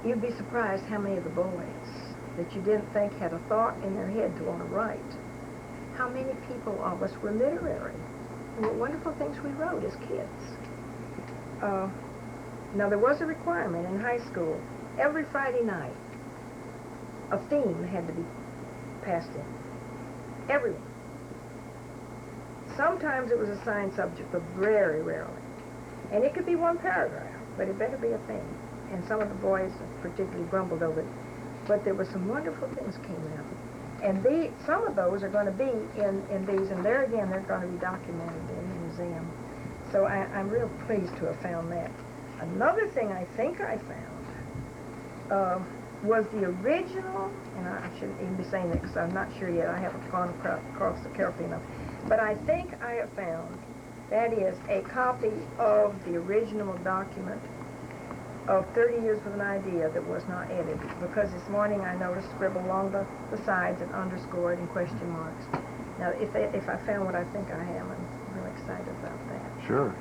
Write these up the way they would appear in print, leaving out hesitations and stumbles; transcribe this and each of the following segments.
you'd be surprised how many of the boys that you didn't think had a thought in their head to want to write, how many people of us were literary. And what wonderful things we wrote as kids. Now, there was a requirement in high school. Every Friday night, a theme had to be passed in. Everyone. Sometimes it was a assigned subject, but very rarely. And it could be one paragraph, but it better be a theme. And some of the boys particularly grumbled over it. But there were some wonderful things came out. And some of those are going to be in these, and there again, they're going to be documented in the museum. So I'm real pleased to have found that. Another thing I think I found was the original, and I shouldn't even be saying that because I'm not sure yet. I haven't gone across it carefully enough. But I think I have found, that is, a copy of the original document of 30 Years with an Idea that was not edited, because this morning I noticed scribbled along the sides and underscored and question marks. Now, if I found what I think I am, I'm really excited about that. Sure.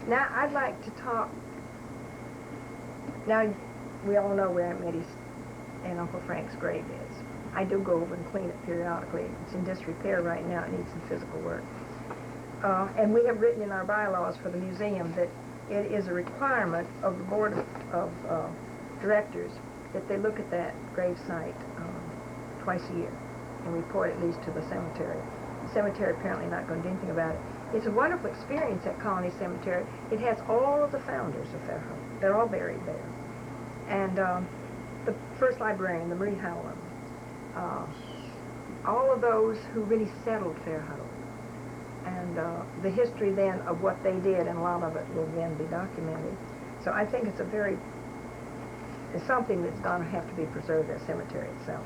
Now, I'd like to talk. Now, we all know where Aunt Mitty's and Uncle Frank's grave is. I do go over and clean it periodically. It's in disrepair right now. It needs some physical work. And we have written in our bylaws for the museum that it is a requirement of the board of directors that they look at that grave site twice a year and report at least to the cemetery. The cemetery apparently not going to do anything about it. It's a wonderful experience at Colony Cemetery. It has all of the founders of Fairhope. They're all buried there. And the first librarian, the Marie Howland, all of those who really settled Fairhope. And the history then of what they did, and a lot of it will then be documented. So I think it's it's something that's going to have to be preserved at the cemetery itself.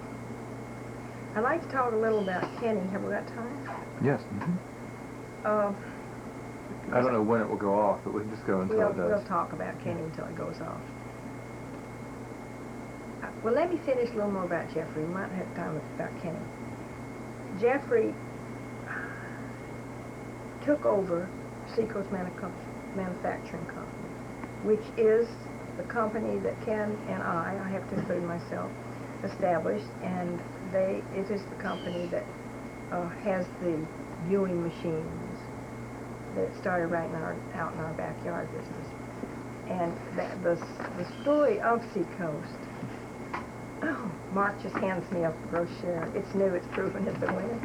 I'd like to talk a little about Kenny. Have we got time? Yes. I don't know when it will go off, but we can just go until it does. We'll talk about Kenny until it goes off. Well, let me finish a little more about Jeffrey. We might have time about Kenny. Jeffrey took over Seacoast Manufacturing Company, which is the company that Ken and I have to include myself, established, and it is the company that has the viewing machines that started right out in our backyard business. And the story of Seacoast, Mark just hands me a brochure. It's new, it's proven it's a winner.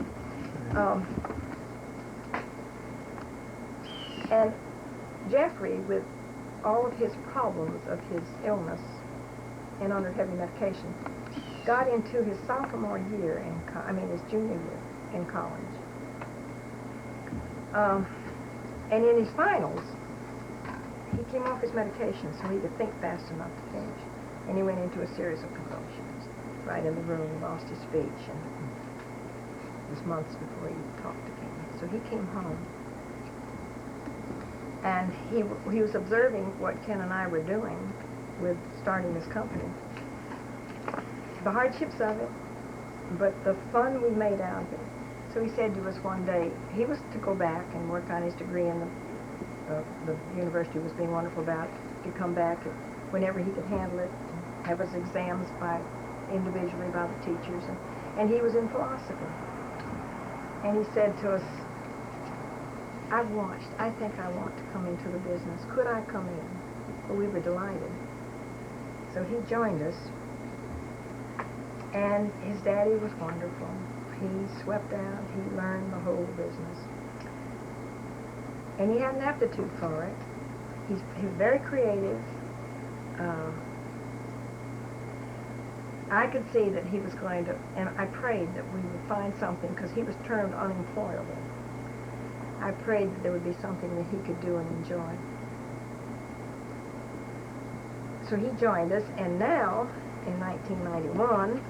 And Jeffrey, with all of his problems of his illness and under heavy medication, got into his sophomore year, his junior year in college. And in his finals, he came off his medication so he could think fast enough to finish. And he went into a series of convulsions right in the room, lost his speech, and it was months before he talked again. So he came home. And he was observing what Ken and I were doing with starting this company. The hardships of it, but the fun we made out of it. So he said to us one day, he was to go back and work on his degree in the university was being wonderful about, to come back whenever he could handle it, have his exams individually by the teachers. And he was in philosophy. And he said to us, I think I want to come into the business. Could I come in? Well, we were delighted. So he joined us, and his daddy was wonderful. He swept out, he learned the whole business. And he had an aptitude for it. He's very creative. I could see that he was going to, and I prayed that we would find something, because he was termed unemployable. I prayed that there would be something that he could do and enjoy. So he joined us, and now, in 1991,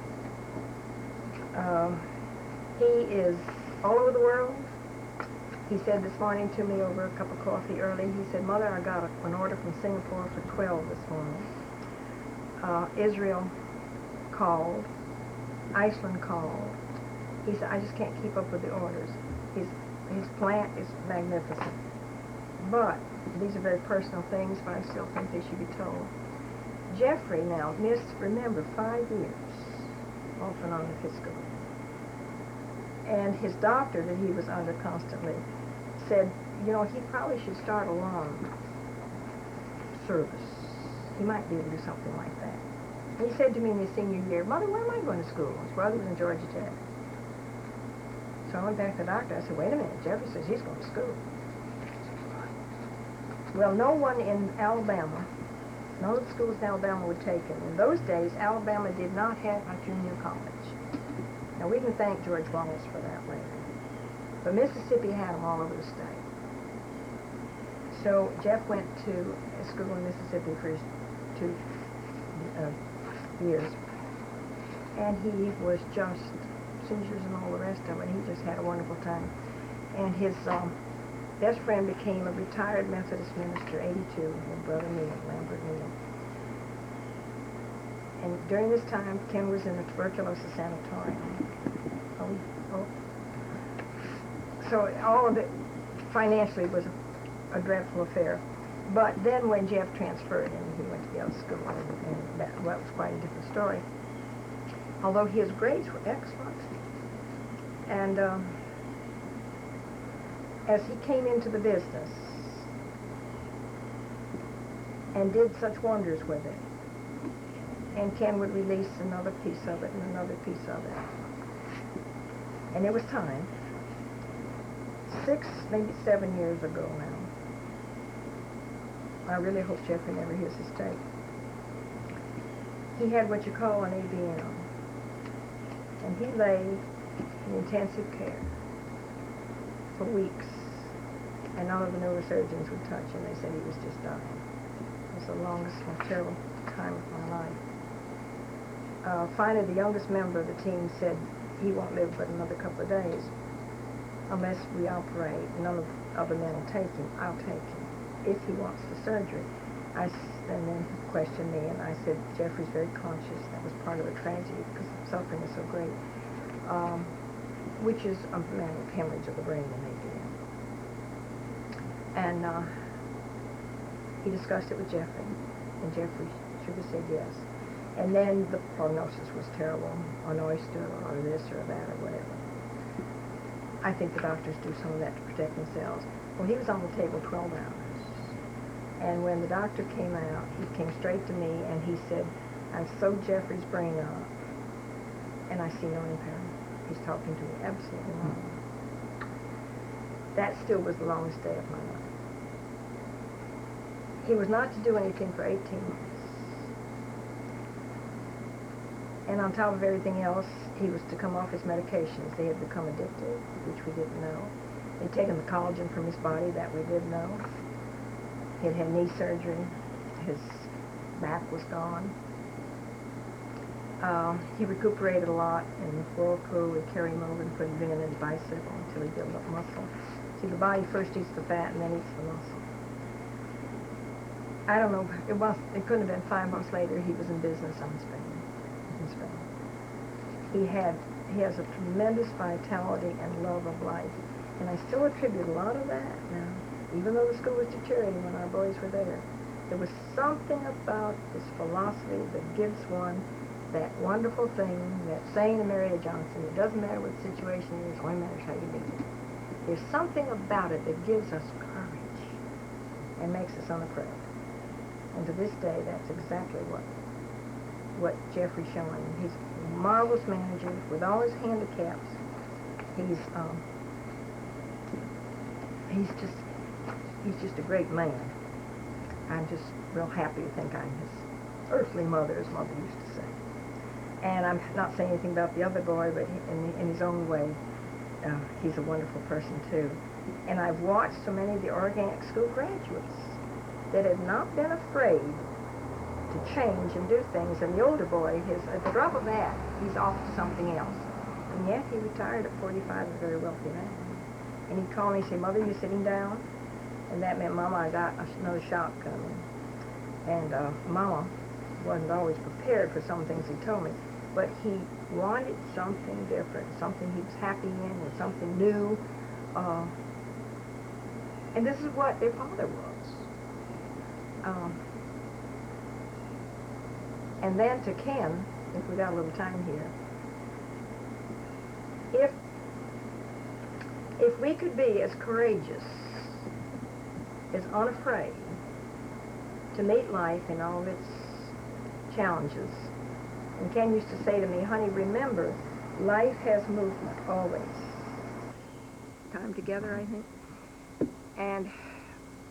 he is all over the world. He said this morning to me over a cup of coffee early, he said, "Mother, I got an order from Singapore for 12 this morning. Israel called. Iceland called." He said, "I just can't keep up with the orders." His plant is magnificent. But these are very personal things, but I still think they should be told. Jeffrey now missed, remember, 5 years off and on of his school. And his doctor that he was under constantly said, you know, he probably should start a lawn service. He might be able to do something like that. And he said to me in his senior year, Mother, where am I going to school? His brother was in Georgia Tech. So I went back to the doctor. I said, wait a minute, Jeffrey says he's going to school. Well, no one in Alabama, none of the schools in Alabama would take him. In those days, Alabama did not have a junior college. Now, we can thank George Wallace for that later. But Mississippi had them all over the state. So Jeff went to a school in Mississippi for his 2 years. And he was just seizures and all the rest of it. He just had a wonderful time. And his best friend became a retired Methodist minister, 82, with Brother Neal, Lambert Neal. And during this time, Ken was in a tuberculosis sanatorium. So all of it financially was a dreadful affair. But then when Jeff transferred and he went to Yale School, and that was quite a different story. Although his grades were excellent. And as he came into the business and did such wonders with it, and Ken would release another piece of it and another piece of it. And it was time, 6, maybe 7 years ago now. I really hope Jeffrey never hears this tape. He had what you call an ABM. And he lay in intensive care for weeks. And none of the neurosurgeons would touch him. They said he was just dying. It was the longest, most terrible time of my life. Finally, the youngest member of the team said he won't live but another couple of days unless we operate. None of the other men will take him. I'll take him if he wants the surgery. And then he questioned me, and I said, Jeffrey's very conscious. That was part of the tragedy because the suffering is so great, which is a matter of hemorrhage of the brain and ABM. And he discussed it with Jeffrey, and Jeffrey should have said yes. And then the prognosis was terrible, an oyster or this or that or whatever. I think the doctors do some of that to protect themselves. Well, he was on the table 12 hours. And when the doctor came out, he came straight to me and he said, I've sewed Jeffrey's brain up and I see no impairment. He's talking to me absolutely normal. That still was the longest day of my life. He was not to do anything for 18 months. And on top of everything else, he was to come off his medications. They had become addicted, which we didn't know. They'd taken the collagen from his body, that we did know. He had had knee surgery. His back was gone. He recuperated a lot, and the floor crew would carry him over and put him in his bicycle until he built up muscle. See, the body first eats the fat and then eats the muscle. I don't know, it couldn't have been 5 months later he was in business in Spain. He has a tremendous vitality and love of life, and I still attribute a lot of that now. Even though the school was deteriorating when our boys were there, there was something about this philosophy that gives one that wonderful thing, that saying to Mary Johnson, it doesn't matter what the situation is, it only matters how you meet it. There's something about it that gives us courage and makes us unafraid. And to this day, that's exactly what Jeffrey's showing. He's a marvelous manager with all his handicaps. He's just a great man. I'm just real happy to think I'm his earthly mother, as Mother used to say. And I'm not saying anything about the other boy, but in his own way, he's a wonderful person too. And I've watched so many of the organic school graduates that have not been afraid to change and do things. And the older boy, at the drop of a hat, he's off to something else. And yet he retired at 45, a very wealthy man. And he'd call me and say, Mother, you sitting down? And that meant, Mama, I got another shop coming. And Mama wasn't always prepared for some things he told me, but he wanted something different, something he was happy in, and something new. And this is what their father was. And then to Ken, if we got a little time here, if we could be as courageous, as unafraid to meet life in all of its challenges. And Ken used to say to me, honey, remember, life has movement, always. Time together, I think. And